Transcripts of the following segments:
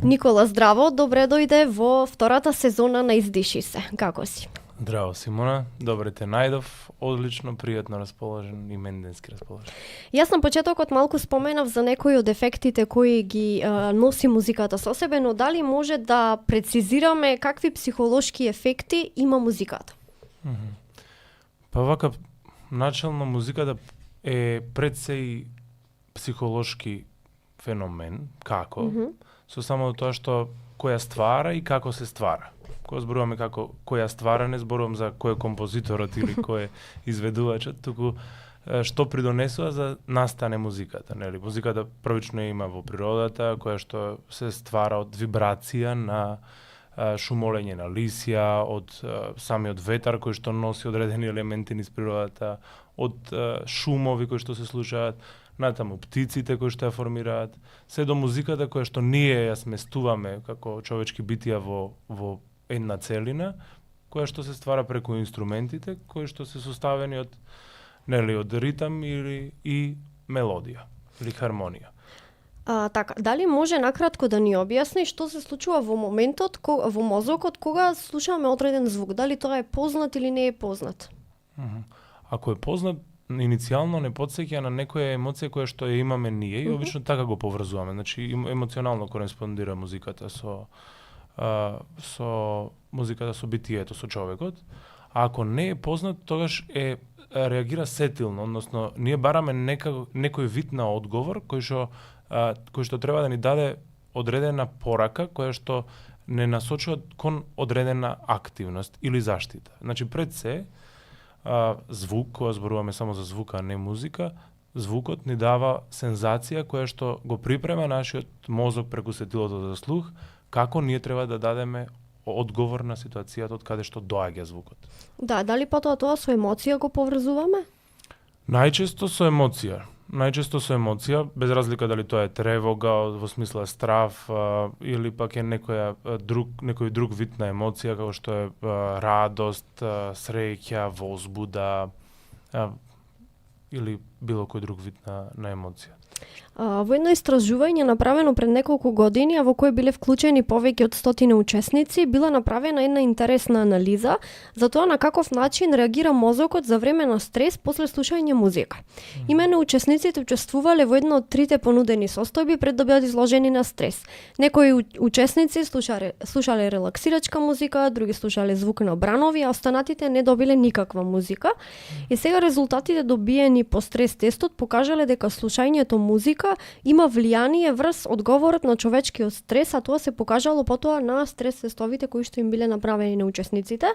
Никола, здраво, добре дојде во втората сезона на Издиши се. Како си? Здраво, Симона. Добре те најдов. Одлично, пријатно расположен и мен денски расположен. Јас на почетокот малку споменав за некои од ефектите кои ги носи музиката со себе, но дали може да прецизираме какви психолошки ефекти има музиката? Па вака, начално музиката е пред се и психолошки феномен, како? Со само тоа што која ствара и како се ствара. Кога зборуваме како која ствара, не зборувам за кој е композиторот или кој е изведувачот, туку што придонесува за настане музиката, нели? Музиката првично има во природата, која што се ствара од вибрација на шумолење на лисја, од самиот ветар кој што носи одредени елементи низ природата, од шумови кои што се слушаат, натаму птиците кои што ја формираат, се до музиката која што ние ја сместуваме како човечки битија во една целина, која што се ствара преку инструментите кои што се составени од од ритам или и мелодија или хармонија. Така, дали може накратко да ни објасни што се случува во моментот во мозокот кога слушаме одреден звук? Дали тоа е познат или не е познат? Ако е познат, иницијално не потсеќа на некоја емоција која што ја имаме ние и обично така го поврзуваме. Значи емоционално кореспондира музиката со музиката со битието со човекот. А ако не е познат, тогаш реагира сетилно, односно ние бараме некој вид на одговор кој што треба да ни даде одредена порака која што не насочува кон одредена активност или заштита. Значи пред се звук, кога зборуваме само за звук, а не музика, звукот ни дава сензација која што го припрема нашиот мозок преку сетилото за слух, како ние треба да дадеме одговор на ситуацијата од каде што доаѓа звукот. Да, дали потоа тоа со емоција го поврзуваме? Најчесто со емоција, без разлика дали тоа е тревога, во смисла страв, или пак е некој друг вид на емоција, како што е радост, среќа, возбуда, или било кој друг вид на емоција. Во едно истражување направено пред неколку години, а во кое биле вклучени повеќе од 100 учесници, била направена една интересна анализа за тоа на каков начин реагира мозокот за време на стрес после слушање музика. Имено учесниците учествувале во една од трите понудени состојби пред да бидат изложени на стрес. Некои учесници слушале релаксирачка музика, други слушале звук на бранови, а останатите не добиле никаква музика. И сега резултатите добиени по стрес тестот покажале дека слушањето музика има влијание врз одговорот на човечкиот стрес, а тоа се покажало потоа на стрес тестовите кои што им биле направени на учесниците.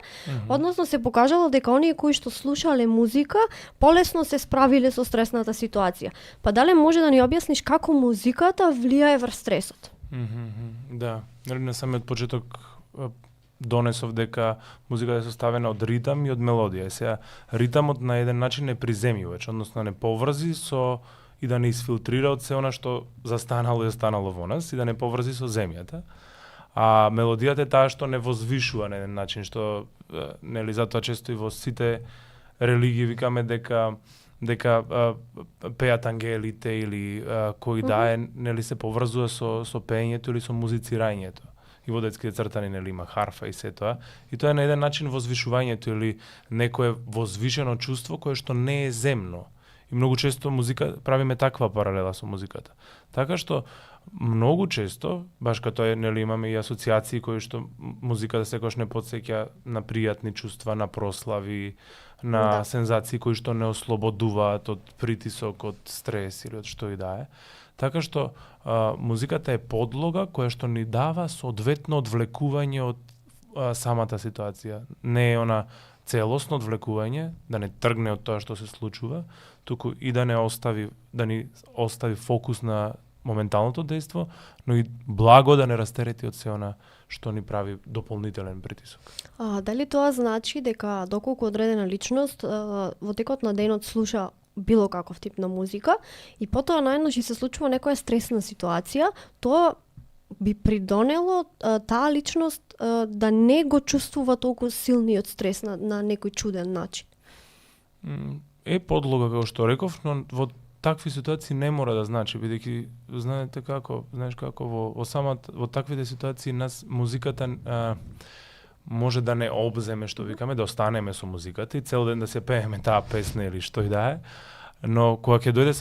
Односно се покажало дека оние кои што слушале музика полесно се справиле со стресната ситуација. Па дали може да ни објасниш како музиката влијае врз стресот? Да, на самиот почеток донесов дека музиката е составена од ритам и од мелодија. Сега ритамот на еден начин не приземјувач, односно не поврзи со и да не изфилтрира од се она што застанало и останало во нас и да не поврзи со земјата. А мелодијата е таа што не возвишува на еден начин, што нели затоа често и во сите религии викаме дека пеат ангелите или кој нели се поврзува со пеењето или со музицирањето. И во детските цртани нели има харфа и се тоа. И тоа е на еден начин возвишувањето или некое возвишено чувство кое што не е земно. И многу често правиме таква паралела со музиката. Така што многу често, баш като нели имаме и асоциации кои што музиката секогаш не потсеќа на пријатни чувства, на прослави, на сензации кои што не ослободуваат од притисок, од стрес или од што и да е. Така што музиката е подлога која што ни дава соодветно одвлекување од самата ситуација. Не е она целосно одвлекување, да не тргне од тоа што се случува, туку и да ни остави фокус на моменталното дејство, но и благо да не растерети од се она што ни прави дополнителен притисок. Дали тоа значи дека доколку одредена личност во текот на денот слуша било каков тип на музика и потоа најнаш се случува некоја стресна ситуација, тоа би придонело таа личност да не го чувствува толку силниот стрес на некој чуден начин? Е подлога, како што реков, но во такви ситуации не мора да значи, бидејќи знаеш како во таквите ситуации нас музиката може да не обземе, што викаме, да останеме со музиката и цел ден да се пееме таа песна или што и да е. Но кога ќе дојде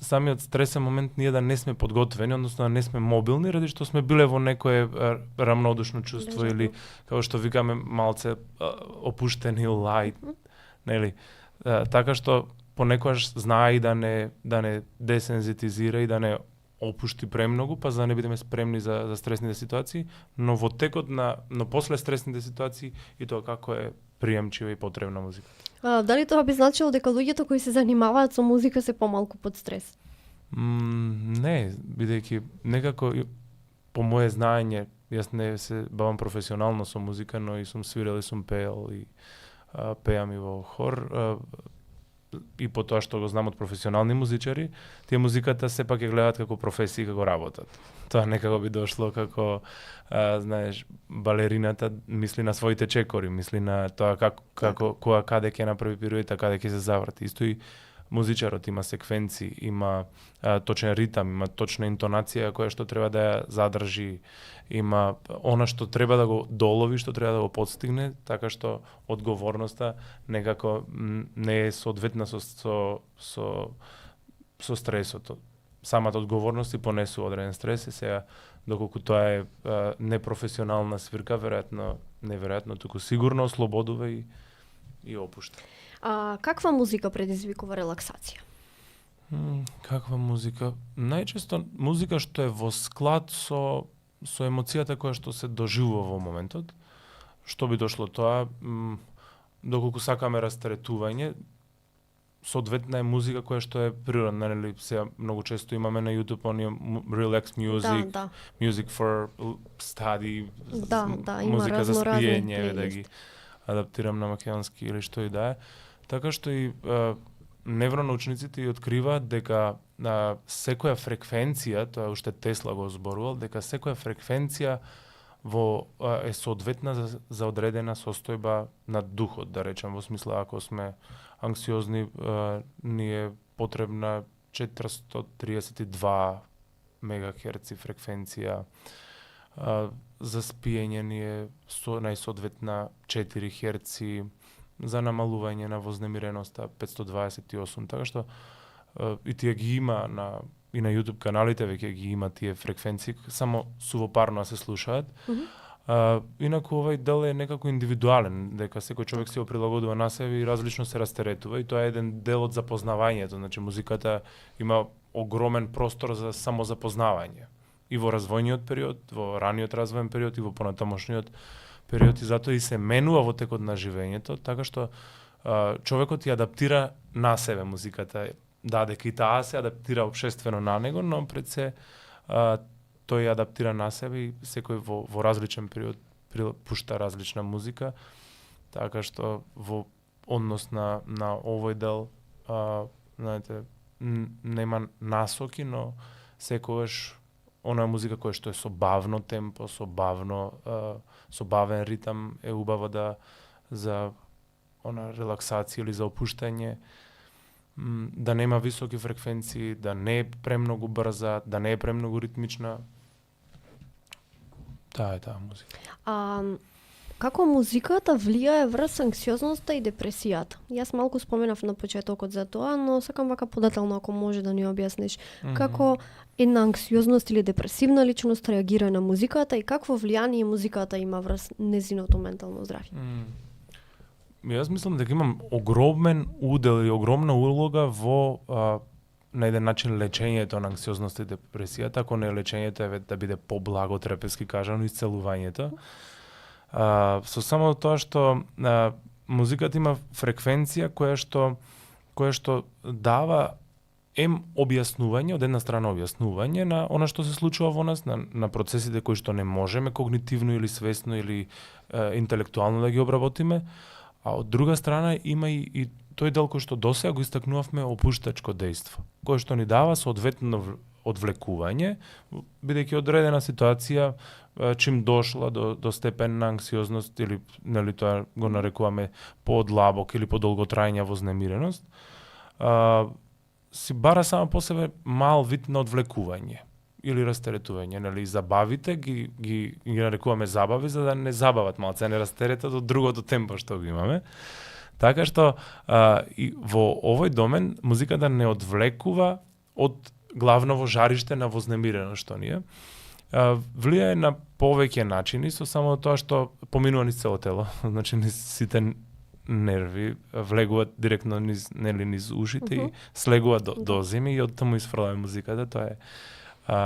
самиот стресен момент, ние да не сме подготвени, односно да не сме мобилни, ради што сме биле во некое рамнодушно чувство или како што викаме малце опуштени лајт, нели? Така што понекогаш знае и да не десензитизира и да не опушти премногу, па за да не бидеме спремни за стресните ситуации, но во текот но после стресните ситуации и тоа како е приемчива и потребна музика. Дали тоа би значило дека луѓето кои се занимаваат со музика се помалку под стрес? Не, бидејќи некако по моje знаење, јас не се бавам професионално со музика, но и сум свирел и сум пеел и пеам и во хор, и по тоа што го знам од професионални музичари, тие музиката сепак ја гледаат како професија и како работат. Тоа некако би дошло како, знаеш, балерината мисли на своите чекори, мисли на тоа каде ќе направи пируета, каде ќе се заврти. Исто и музичарот има секвенци, има точен ритам, има точна интонација која што треба да ја задржи, има она што треба да го долови, што треба да го постигне, така што одговорноста некако не е соодветна со стресот. Самата одговорност и понесува одреден стрес, и сега доколку тоа е непрофесионална свирка, неверојатно, туку сигурно ослободува и опушта. Каква музика предизвикува релаксација? Каква музика? Најчесто музика што е во склад со емоцијата која што се доживува во моментот. Што би дошло тоа? Доколку сакаме растретување, соодветна е музика која што е природна, нели сега многу често имаме на YouTube оние relax music, music for study, музика за спиење, да ги адаптирам на македонски или што и да е. Така што и невронаучниците и откриваат дека секоја фреквенција, тоа уште Тесла го зборувал, дека секоја фреквенција е соодветна за одредена состојба на духот, да речем, во смисла ако сме анксиозни, ни е потребна 432 мегахерци фреквенција, за спиење ни е најсоодветна 4 херци, за намалување на вознемиреноста 528, така што и тие ги има и на YouTube каналите веќе ги има тие фреквенции, само сувопарно се слушаат. Инаку овој дел е некако индивидуален, дека секој човек се го прилагодува на себе и различно се растеретува, и тоа е еден дел од запознавањето. Значи музиката има огромен простор за самозапознавање и во развојниот период, во раниот развоен период и во понатамошниот период, и затоа и се менува во текот на живењето, така што човекот ја адаптира на себе музиката. Да, дека и таа се адаптира општествено на него, но пред се тој ја адаптира на себе и секој во различен период пушта различна музика, така што во однос на овој дел, знаете, нема насоки, но секогаш она музика која што е со бавно темпо, со бавен ритам е убава за она релаксација или за опуштање, да нема високи фреквенции, да не е премногу брза, да не е премногу ритмична. Таа е таа музика. Како музиката влијае врз анксиозноста и депресијата? Јас малку споменав на почетокот за тоа, но сакам вака подетелно ако може да ни објасниш како една анксиозност или депресивна личност реагира на музиката и какво влијание музиката има врз незиното ментално здравје? Јас мислам дека имам огромен удел и огромна улога во на еден начин лечењето на анксиозноста и депресијата, ако не лечењето е да биде поблаго терапевски кажано, исцелувањето. Со само тоа што музиката има фреквенција која што дава објаснување, од една страна објаснување на она што се случува во нас, на процесите кои што не можеме когнитивно или свесно или интелектуално да ги обработиме, а од друга страна има и тој дел кој што досега го истакнувавме, опуштачко дејство, кој што ни дава соодветно одвлекување, бидејќи одредена ситуација чим дошла до степен на анксиозност или нели тоа го нарекуваме подлабок или подолготрајна вознемиреност, си бара само по себе мал вид на одвлекување или растеретување, нели, забавите ги нарекуваме забави за да не забават малце, не растеретат од другото темпо што го имаме. Така што и во овој домен музиката не одвлекува од главново жариште на вознемиреност што ние. Влијае на повеќе начини со само тоа што поминува низ цело тело, значи низ сите нерви, влегуваат директно низ ушите и слегуваат до земи и од таму изфрламе музиката. Тоа е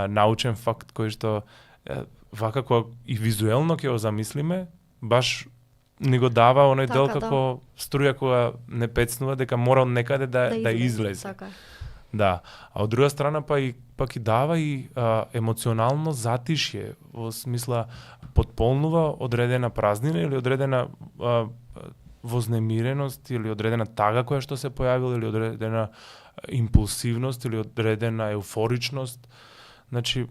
научен факт кој што вака кога и визуелно ќе го замислиме, баш ни го дава оној дел како струја кога не пецнува дека мора од некаде да излезе. Така. Да, а од друга страна пак и дава и емоционално затишје, во смисла потполнува одредена празнина или одредена вознемиреност или одредена тага која што се појавила или одредена импулсивност или одредена еуфоричност. Значи,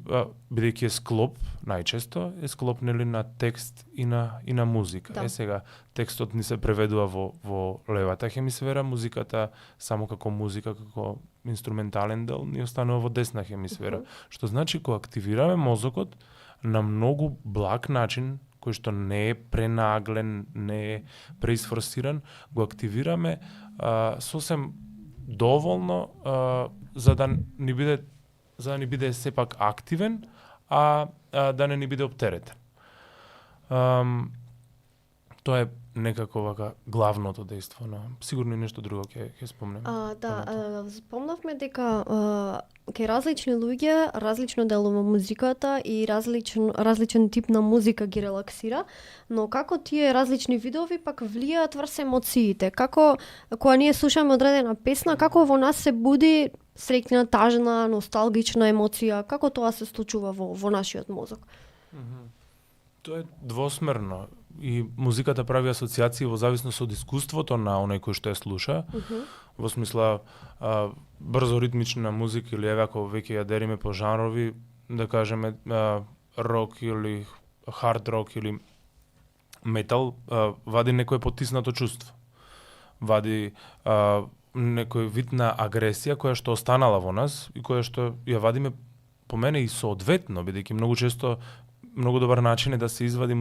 бидејќи е склоп, најчесто е склоп нели на текст и на музика. Да. Сега текстот ни се преведува во левата хемисфера, музиката само како музика, како инструментален дел ни останува во десна хемисфера. Што значи кога активираме мозокот на многу благ начин, кој што не е пренаглен, не е преисфорсиран, го активираме сосем доволно за да ни биде сепак активен, а да не ни биде оптеретен. Тоа е некако вака главното дејство, но сигурно и нешто друго ќе спомнем. Спомнавме дека кај различни луѓе, различно делува музиката и различен тип на музика ги релаксира, но како тие различни видови пак влијаат врз емоциите. Како кога ние слушаме одредена песна, како во нас се буди среќна, тажна, носталгична емоција, како тоа се случува во нашиот мозок? Тоа е двосмерно и музиката прави асоциации во зависност од искуството на оној кој што ја слуша. Во смисла брзо ритмична музика или еве ако веќе ја дериме по жанрови, да кажеме рок или хард рок или метал, вади некое потиснато чувство. Вади некој вид на агресија која што останала во нас и која што ја вадиме по мене и соодветно, бидејќи многу често многу добар начин е да се извади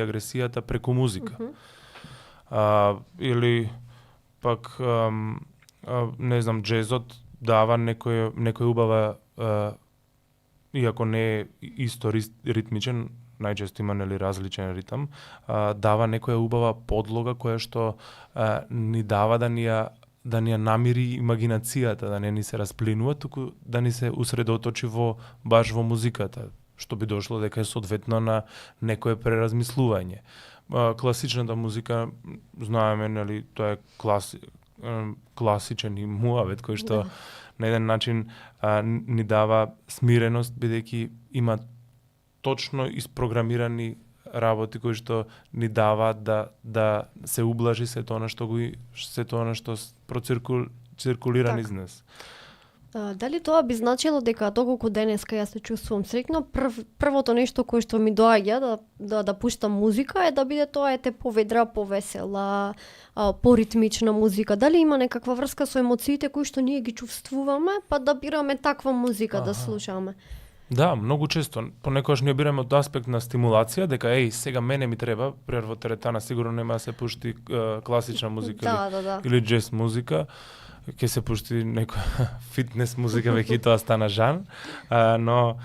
агресијата преку музика. Или пак не знам, джезот дава некој убава иако не е исто ритмичен, најчесто има нели различен ритам, дава некоја убава подлога која што ни дава да ни ја намири имагинацијата, да не ни се расплинува, туку да ни се усредоточи баш во музиката, што би дошло дека е соодветно на некое преразмислување. Класичната музика, знаеме, нели, тоа е класичен и муавет кој што на еден начин ни дава смиреност, бидејќи има точно испрограмирани работи кои што ни даваат да се ублажи сето она што проциркулира низ нас. Дали тоа би значило дека доколку денеска ја се чувствувам среќна, првото нешто кое што ми доаѓа да пуштам музика е да биде тоа поведра, повесела, поритмична музика. Дали има некаква врска со емоциите кои што ние ги чувствуваме, па да бираме таква музика да слушаме? Да, многу често. Понекогаш ние бираме од аспект на стимулација, дека сега мене ми треба, пример во теретана сигурно нема да се пушти класична музика или джез музика, ќе се пушти некоја фитнес музика, веќе тоа стана жан, но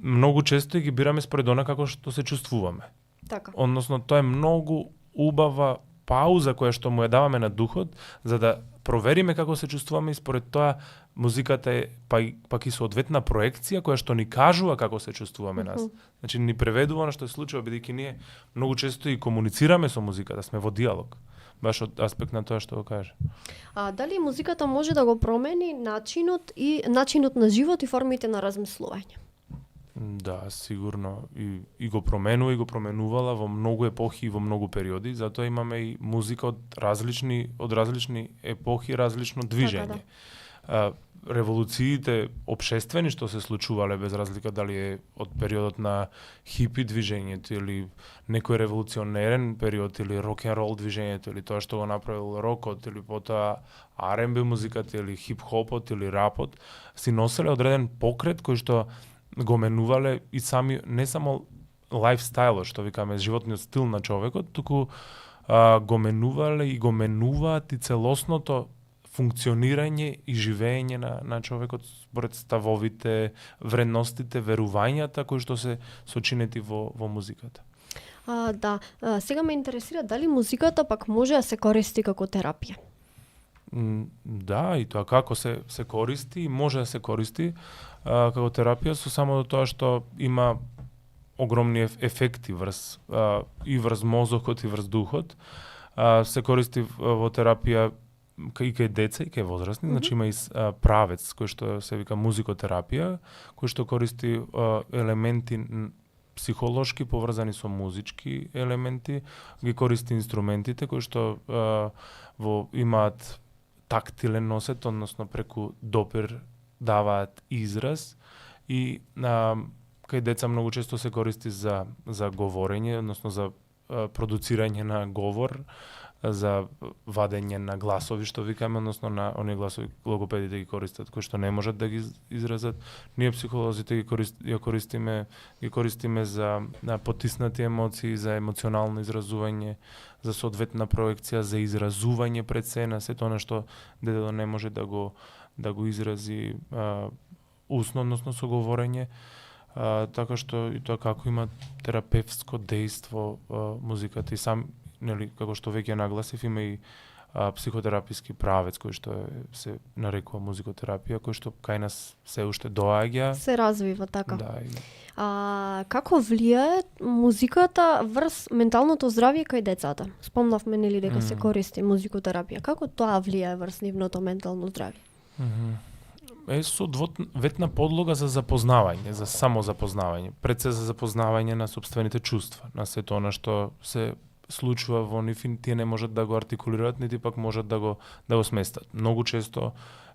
многу често ги бираме според она како што се чувствуваме. Така. Односно, тоа е многу убава пауза која што му ја даваме на духот, за да провериме како се чувствуваме и според тоа музиката е пак и соодветна проекција која што ни кажува како се чувствуваме нас. Значи ни преведува на што се случува, бидејќи ние многу често и комуницираме со музиката, сме во диалог. Баш од аспект на тоа што го каже. Дали музиката може да го промени начинот на живот и формите на размислување? Да, сигурно и го променува и го променувала во многу епохи и во многу периоди, затоа имаме и музика од различни епохи, различно движење. револуциите општествени што се случувале, без разлика дали е од периодот на хипи движењето или некој револуционерен период или рок-н-рол движењето или тоа што го направил рокот или потоа R&B музиката или хип-хопот или рапот, си носеле одреден покрет кој што го менувале и сами, не само лайфстайлот, што викаме, животниот стил на човекот, туку го менувале и го менуваат и целосното функционирање и живење на човекот според ставовите, вредностите, верувањата кои што се сочинети во музиката. Да, сега ме интересира дали музиката пак може да се користи како терапија. Да, и тоа како се користи и може да се користи како терапија, со само до тоа што има огромни ефекти и врз мозокот и врз духот. Се користи во терапија и кај деца и кај возрастни, значи има и правец кој што се вика музикотерапија, кој што користи елементи психолошки поврзани со музички елементи, ги користи инструментите кои што имаат тактилен носет, односно преку допир даваат израз и кај деца многу често се користи за говорење, односно за продуцирање на говор, за вадење на гласови, што викаме, односно на оние гласови логопедите ги користат, кои што не можат да ги изразат. Ние психолозите ги користиме за потиснати емоции, за емоционално изразување, за соодветна проекција, за изразување пред сцена, сето она што детето не може да го изрази усно, односно со говорење. Така што и тоа како има терапевтско дејство музиката и сам, нели, како што веќе нагласив, има и психотераписки правец кој што се нарекува музикотерапија, кој што кај нас се уште доаѓа. Се развива, така. Да. Како влијае музиката врз менталното здравје кај децата? Спомнавме, нели, дека се користи музикотерапија. Како тоа влијае врз нивното ментално здравје? Е соодветна подлога за запознавање, за самозапознавање, пред се за запознавање на сопствените чувства, на сето она што се случува во нив, тие не можат да го артикулираат, нити пак можат да го сместат. Многу често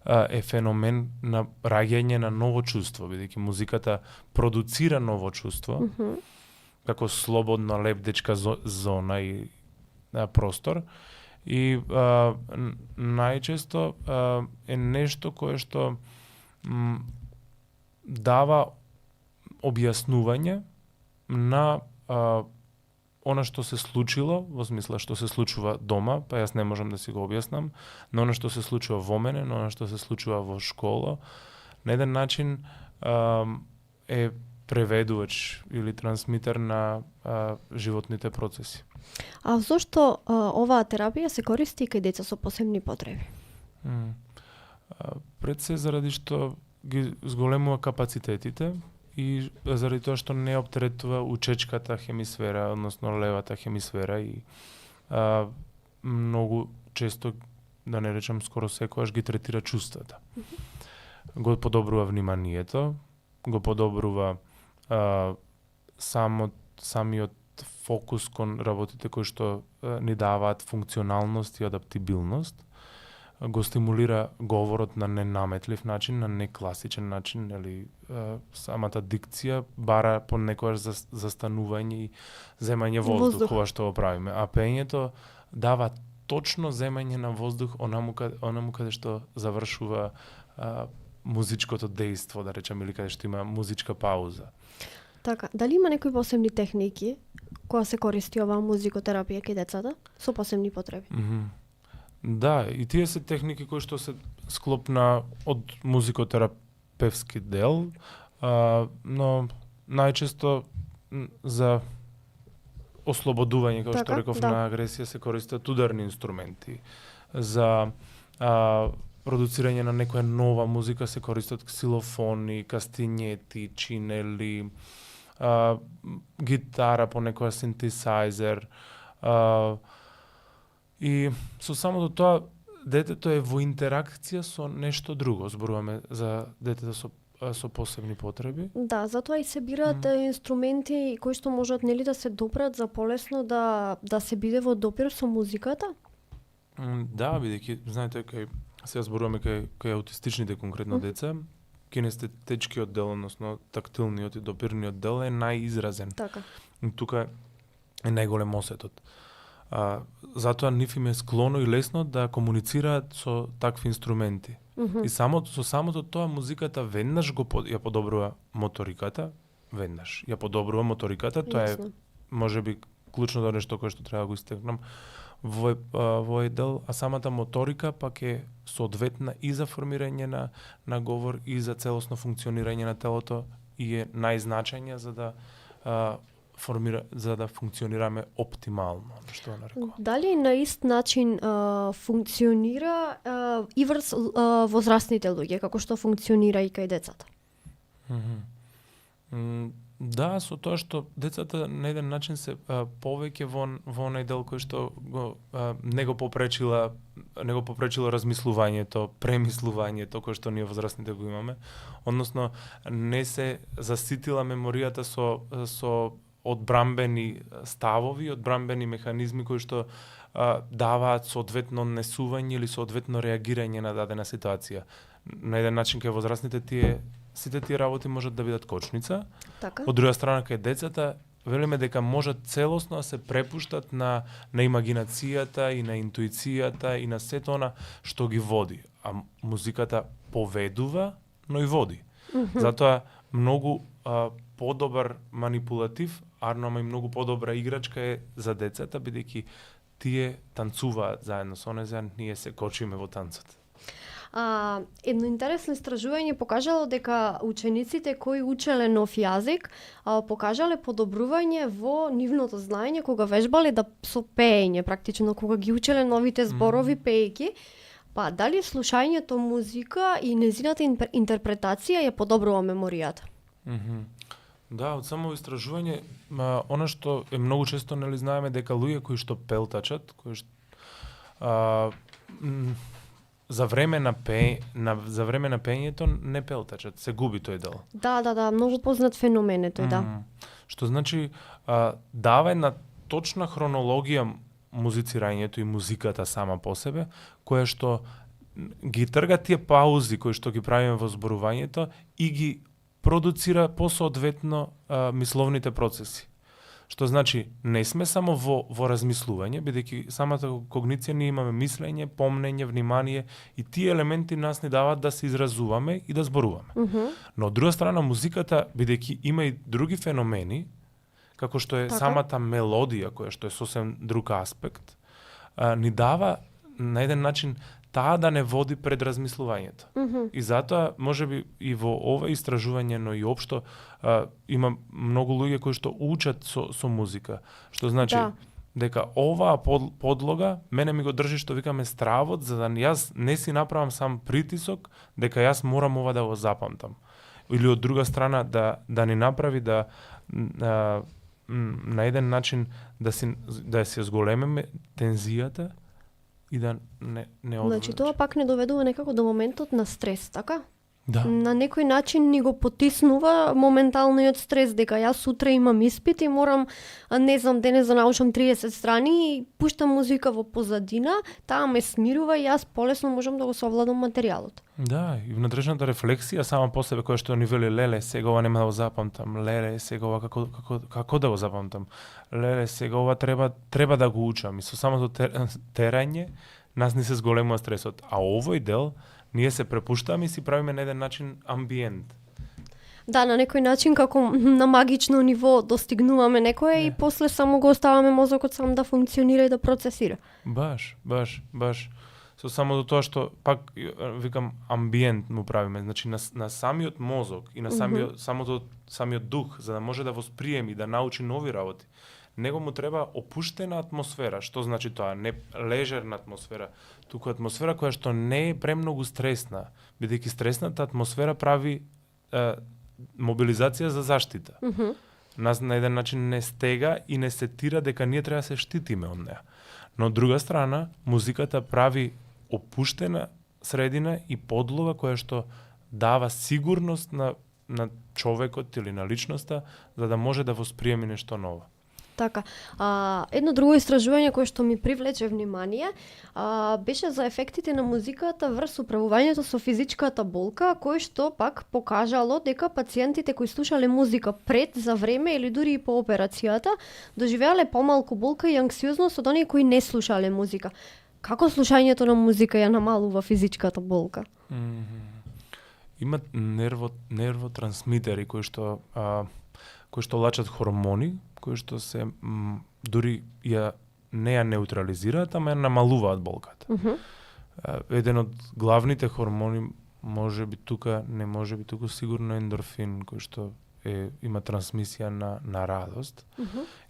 е феномен на раѓање на ново чувство, бидејќи музиката продуцира ново чувство, како слободна лебдечка зона и простор. И најчесто е нешто кое што дава објаснување на она што се случило, во смисла што се случува дома, па јас не можам да си го објаснам, но она што се случува во мене, но она што се случува во школа, на еден начин е преведувач или трансмитер на животните процеси. А зошто оваа терапија се користи кај деца со посебни потреби? Пред се заради што ги зголемува капацитетите и заради тоа што не оптеретува учечката хемисфера, односно левата хемисфера и многу често, да не речам скоро секогаш, ги третира чувствата. Го подобрува вниманието, го подобрува самиот фокус кон работите кои што ни даваат функционалност и адаптибилност, го стимулира говорот на ненаметлив начин, на некласичен начин, нели, самата дикција бара понекогаш застанување и земање воздух, кога што го правиме. А пеењето дава точно земање на воздух онаму каде што завршува музичкото дејство, да речем, или каде што има музичка пауза. Така, дали има некои посебни техники кога се користи оваа музикотерапија кај децата со посебни потреби? Да, и тие се техники кои што се склоп од музикотерапевски дел, но најчесто за ослободување, како што реков, на агресија се користат ударни инструменти. За продуцирање на некоја нова музика се користат ксилофони, кастинјети, чинели, гитара, понекоја синтесајзер. И со самото тоа, детето е во интеракција со нешто друго. Зборуваме за детето со посебни потреби. Да, затоа и се бираат инструменти кои што можат, нели, да се допрат за полесно да се биде во допир со музиката? Да, бидејќи знаете кај Сега зборуваме кај аутистичните конкретно деца, кинестетичкиот дел, односно тактилниот и допирниот дел е најизразен. Така. И тука е најголем осетот. Затоа нив им е склоно и лесно да комуницираат со такви инструменти. И со самото тоа музиката веднаш ја подобрува моториката, тоа е можеби клучното нешто кое што треба да го истекнам во овој дел, а самата моторика пак е соодветна и за формирање на говор и за целосно функционирање на телото и е најзначајна за да функционираме оптимално, што нарекувам. Дали на ист начин функционира и врз возрастните луѓе, како што функционира и кај децата? Да, со тоа што децата на еден начин се повеќе во онај дел кој што не го попречило размислувањето, премислувањето кој што ние возрастните го имаме, односно не се заситила меморијата со одбрамбени ставови, одбрамбени механизми кои што даваат соодветно однесување или соодветно реагирање на дадена ситуација. На еден начин кај возрастните сите тие работи можат да бидат кочница. Така. Од друга страна кај децата велиме дека можат целосно да се препуштат на имагинацијата и на интуицијата и на сето она што ги води. А музиката поведува, но и води. Затоа многу подобар манипулатив, ама и многу подобра играчка е за децата, бидејќи тие танцуваат заедно со неја, ние се кочиме во танцот. Едно интересно истражување покажало дека учениците кои учеле нов јазик покажале подобрување во нивното знаење кога вежбале со пеење, практично кога ги учеле новите зборови пеејќи. Па дали слушањето музика и незината интерпретација ја подобрува меморијата? Да, од само истражување, она што е многу често знаеме дека луѓе кои што пелтачат, кои што за време на пеењето не пелтачат, се губи тој дел. Да, многу познат феномен е тој, да. Што значи дава една точна хронологија музицирањето и музиката сама по себе, која што ги трга тие паузи кои што ги правиме во зборувањето и ги продуцира посоодветно мисловните процеси. Што значи, не сме само во размислување, бидејќи самата когниција ние имаме мислење, помнење, внимание и тие елементи нас ни даваат да се изразуваме и да зборуваме. Но од друга страна музиката, бидејќи има и други феномени, како што е самата мелодија, која што е сосем друг аспект, ни дава на еден начин таа да не води пред размислувањето. И затоа, можеби и во ова истражување, но и општо, има многу луѓе кои што учат со музика. Што значи, дека оваа подлога мене ми го држи, што викаме, стравот, за да јас не си направам сам притисок, дека јас морам ова да го запамтам. Или од друга страна, да ни направи на еден начин да се зголемеме тензијата и да не одвлече. Значи, тоа пак не доведува некако до моментот на стрес, така? Да. На некој начин ни го потиснува моменталниот стрес, дека јас сутре имам испит и морам, денес да научам 30 страни и пуштам музика во позадина, таа ме смирува и јас полесно можам да го совладам материјалот. Да, и внатрешната рефлексија сама по себе која што ни вели, леле, сега ова нема да го запамтам, леле, сега ова како да го запамтам, леле, сега ова треба да го учам. И со самото терање нас ни се зголемува стресот. А овој дел ние се препуштаме и си правиме на еден начин амбиент. Да, на некој начин како на магично ниво достигнуваме некое и после само го оставаме мозокот сам да функционира и да процесира. Баш. Со само до тоа што пак викам амбиент му правиме, значи на самиот мозок и на самиот дух, за да може да восприеми, да научи нови работи. Него му треба опуштена атмосфера. Што значи тоа? Не лежерна атмосфера, туку атмосфера која што не е премногу стресна, бидејќи стресната атмосфера прави мобилизација за заштита. Нас на еден начин не стега и не сетира дека ние треба да се штитиме од неа. Но од друга страна, музиката прави опуштена средина и подлога која што дава сигурност на човекот или на личноста за да може да восприеми нешто ново. Така, едно друго истражување кое што ми привлече внимание беше за ефектите на музиката врз управувањето со физичката болка, кој што пак покажало дека пациентите кои слушале музика пред, за време или дури и по операцијата доживеале помалку болка и анксиозност од оние кои не слушале музика. Како слушањето на музика ја намалува физичката болка? Имат нервотрансмитери кои што лачат хормони, кои што се дури не ја неутрализираат, ама ја намалуваат болката. Еден од главните хормони можеби тука сигурно ендорфин, кој што има трансмисија на радост.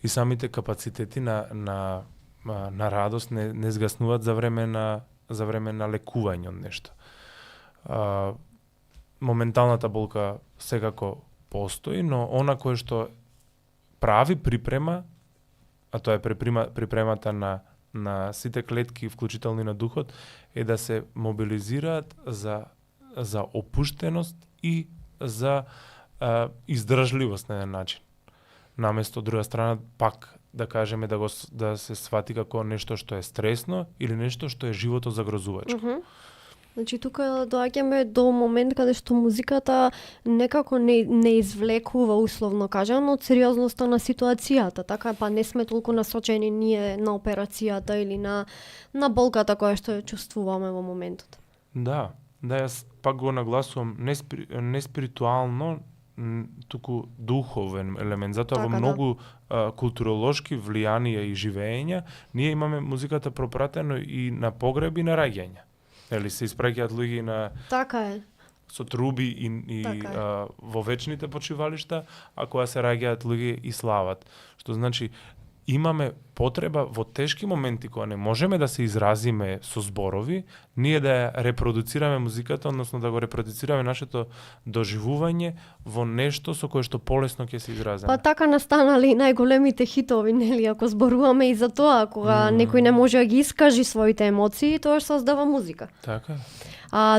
И самите капацитети на радост не згаснуваат за време на лекување од нешто. Моменталната болка секако постои, но она кое што прави припрема, а тоа е припремата на сите клетки, вклучително и на духот, е да се мобилизираат за опуштеност и за издржливост на еден начин. Наместо од друга страна пак да кажеме да се свати како нешто што е стресно или нешто што е живото загрозувачко. Значи тука доаѓаме до момент каде што музиката некако не извлекува, условно кажано, од сериозноста на ситуацијата. Така па не сме толку насочени ние на операцијата или на болката која што ја чувствуваме во моментот. Да, јас пак го нагласувам не спиритуално, туку духовен елемент. Затоа во многу културолошки влијанија и живења ние имаме музиката пропратено и на погреби и на раѓања. Или се испраќаат луѓе на со труби и во вечните почивалишта, а кога се раѓаат луѓе и слават. Што значи имаме потреба во тешки моменти кога не можеме да се изразиме со зборови, ние да ја репродуцираме музиката, односно да го репродуцираме нашето доживување во нешто со кое што полесно ќе се изразиме. Па така настанали најголемите хитови, нели, ако зборуваме и за тоа, кога некој не може да ги искажи своите емоции, тоа што создава музика. Така.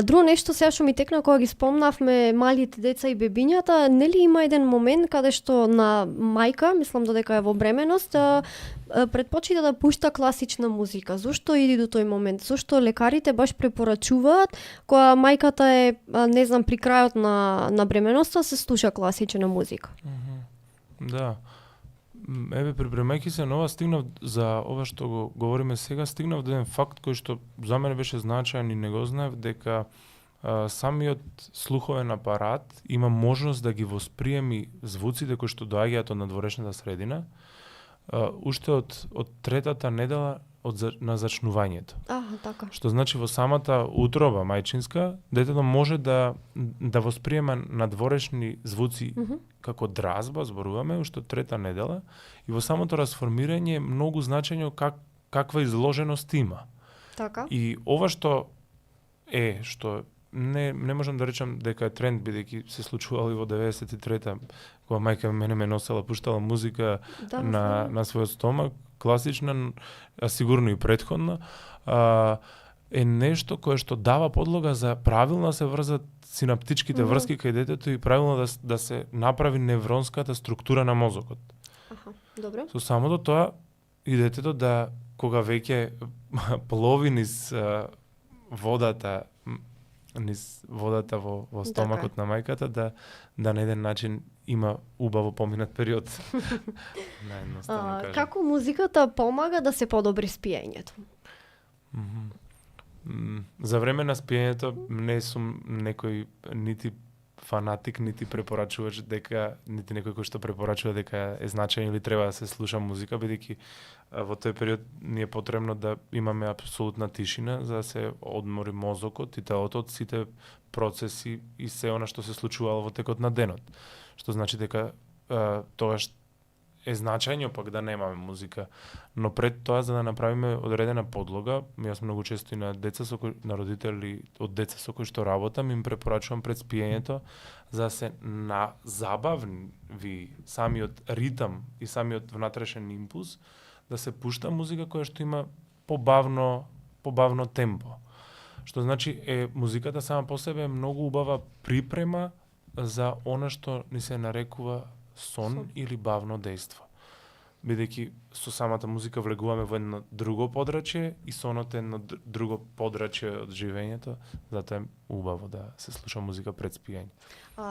Друго нешто сега што ми текна кога ги спомнавме малите деца и бебињата, нели има еден момент каде што на мајка, мислам додека е во бременост, предпочита да пушта класична музика. Зошто иди до тој момент? Зошто лекарите баш препорачуваат кога мајката е, не знам, при крајот на бременоста се слуша класична музика? Да. Припремајќи се на ова, стигнав за ова што го говориме сега, стигнав до еден факт кој што за мене беше значаен и не го знаев, дека самиот слуховен апарат има можност да ги восприеми звуците кои што доаѓаат од надворешната средина, уште од третата недела на зачнувањето. Така. Што значи во самата утроба мајчинска, детето може да восприема надворешни звуци како дразба, зборуваме, уште од трета недела, и во самото расформирање е многу значење каква изложеност има. Така. И ова што не можам да речам дека е тренд, бидејќи се случувало и во 93-та, кога мајка ме носела, пуштала музика на својот стомак, класична, а сигурно и претходна, е нешто кое што дава подлога за правилно да се врзат синаптичките врски кај детето и правилно да се направи невронската структура на мозокот. Добро. Со самото тоа и детето кога веќе плови низ водата во стомакот на мајката, да на еден начин има убаво поминат период. Наједноставно кажам. Како музиката помага да се подобри спиењето? За време на спиењето не сум некој нити фанатик, нити препорачувач нити некој кој што препорачува дека е значајно или треба да се слуша музика, бидејќи во тој период ни е потребно да имаме апсолутна тишина за да се одмори мозокот и телото од сите процеси и се она што се случувало во текот на денот. Што значи дека тогаш е значајно пак да немаме музика. Но пред тоа, за да направиме одредена подлога, јас многу често и на на родители од деца со кои што работам, им препорачувам пред спиењето за да се забавни самиот ритам и самиот внатрешен импулс, да се пушта музика која што има побавно темпо. Што значи музиката сама по себе е многу убава припрема за она што ни се нарекува сон или бавно дејство. бидејќи со самата музика влегуваме во едно друго подрачје и сонот е едно друго подрачје од живењето, затоа е убаво да се слуша музика пред спиење.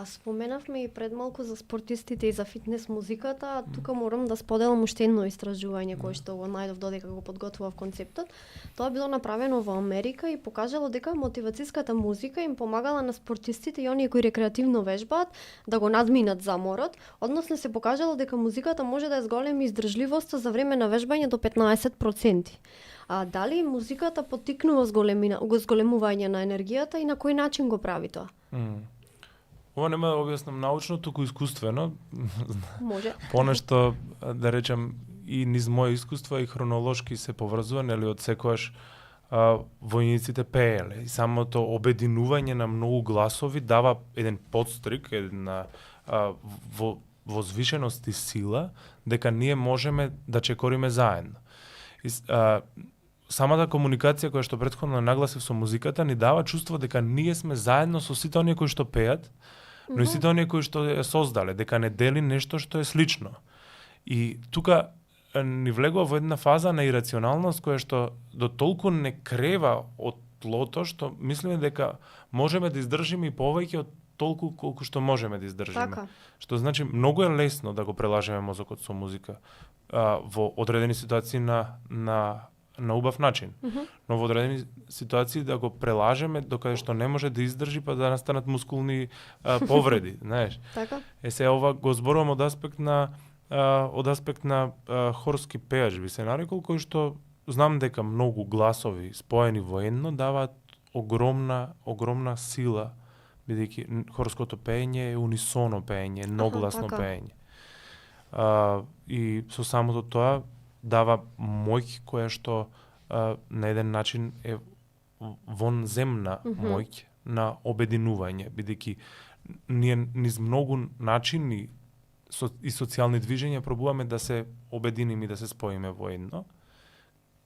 Споменавме и пред малку за спортистите и за фитнес музиката, а тука морам да споделам уште едно истражување кое што го најдов додека го подготвував концептот. Тоа било направено во Америка и покажало дека мотивацијската музика им помагала на спортистите и оние кои рекреативно вежбаат да го надминат заморот, односно се покажало дека музиката може да ја зголеми издржливоста за време на вежбање до 15%. А дали музиката поттикнува зголемување на енергијата и на кој начин го прави тоа? Ова нема да објаснам научно, туку искуствено. Може. Понешто, да речем, и низ моje искуство и хронолошки се поврзува, нели, од секојаш војниците пееле. И самото обединување на многу гласови дава еден подстрик, една возвишеност и сила, дека ние можеме да чекориме заедно. И, самата комуникација која што претходно нагласив со музиката ни дава чувство дека ние сме заедно со сите оние кои што пеат, но и сите оние кои што ја создале, дека не дели нешто што е слично. И тука ни влегува во една фаза на ирационалност која што до толку не крева од тлото што мислиме дека можеме да издржиме и повеќе од толку колку што можеме да издржиме. Така. Што значи многу е лесно да го прелажеме мозокот со музика во одредени ситуации на убав начин. Но во одредени ситуации да го прелажеме докаде што не може да издржи па да настанат мускулни повреди, знаеш. Така? Се ова го зборувам од аспект на хорски пеач би се нарекол, кој што знам дека многу гласови споени во едно даваат огромна сила, бидејќи хорското пеење е унисоно пеење, едногласно така. пеење. И со самото тоа дава моќ која што на еден начин е вонземна моќ на обединување, бидејќи ние низ многу начини и социјални движења пробуваме да се обединиме и да се споиме во едно,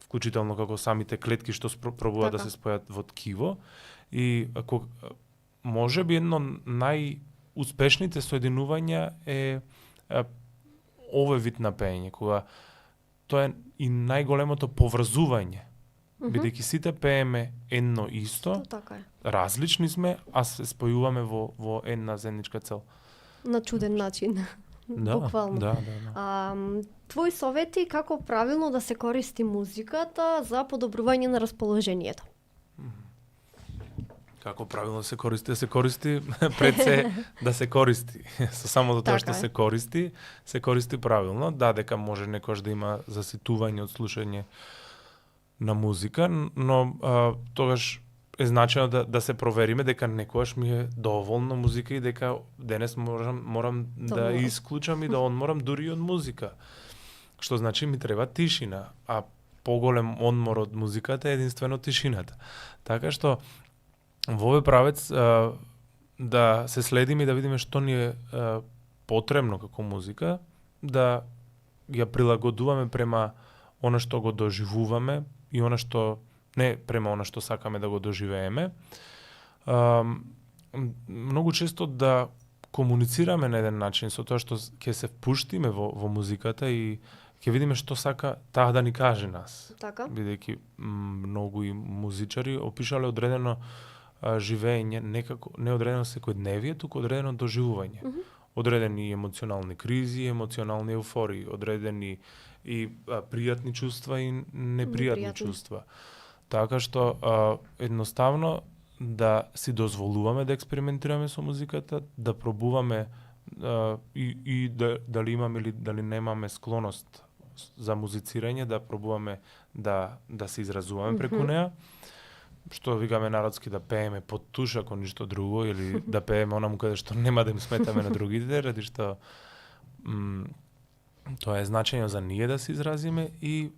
вклучително како самите клетки што пробуваат да се спојат во ткиво, и ако може би едно најуспешните соединувања е овој вид на пеење, кога тоа е и најголемото поврзување, бидејќи сите пееме едно исто, Така е. различни сме, а се спојуваме во една заедничка цел. На чуден начин. Буквално. Да. Твои совети како правилно да се користи музиката за подобрување на расположението? Како правилно се користи пред се да се користи. Со самото тоа што се користи правилно. Да, дека може некојаш да има заситување од слушање на музика, но тогаш е значено да се провериме дека некојаш ми е доволно музика и дека денес морам да исклучам и да одморам дури од музика. Што значи ми треба тишина, а поголем одмор од музиката е единствено тишината. Така што во овој правец да се следиме и да видиме што ни е потребно како музика, да ја прилагодуваме према она што го доживуваме и она што не према она што сакаме да го доживееме. Многу често да комуницираме на еден начин со тоа што ќе се впуштиме во музиката и ќе видиме што сака таа да ни каже нас. Така? Бидејќи многу и музичари опишале одредено живење, некако не одредено секојдневие, туку одредено доживување. Одредени емоционални кризи, емоционални еуфории, одредени и пријатни чувства и непријатни чувства. Така што едноставно да си дозволуваме да експериментираме со музиката, да пробуваме и дали имаме или дали немаме склоност за музицирање, да пробуваме да се изразуваме преку неа, што викаме народски да пееме под туш ако ништо друго, или да пееме онаму каде што нема да им сметаме на другите, ради што тоа е значање за ние да се изразиме и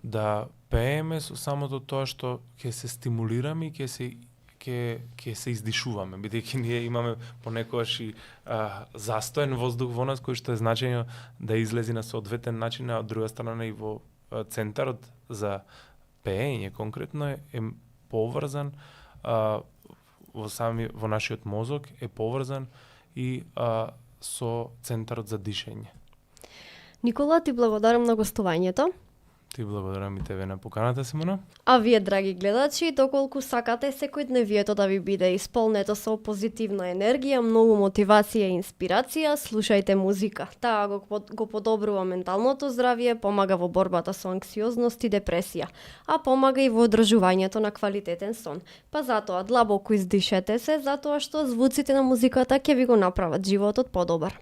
да пееме со самото тоа што ќе се стимулираме и ќе се издишуваме, бидејќи ние имаме понекогаш и застоен воздух во нас кој што е значање да излези на соодветен начин, а од друга страна и во центарот за пеење конкретно е поврзан во нашиот мозок е поврзан и со центарот за дишење. Никола, ти благодарам на гостувањето. Ти благодарам и тебе на поканата, Симона. А вие, драги гледачи, доколку сакате секојдневието да ви биде исполнето со позитивна енергија, многу мотивација и инспирација, слушајте музика. Таа го подобрува менталното здравје, помага во борбата со анксиозност и депресија, а помага и во одржувањето на квалитетен сон. Па затоа длабоко издишете се, затоа што звуците на музиката ќе ви го направат животот подобар.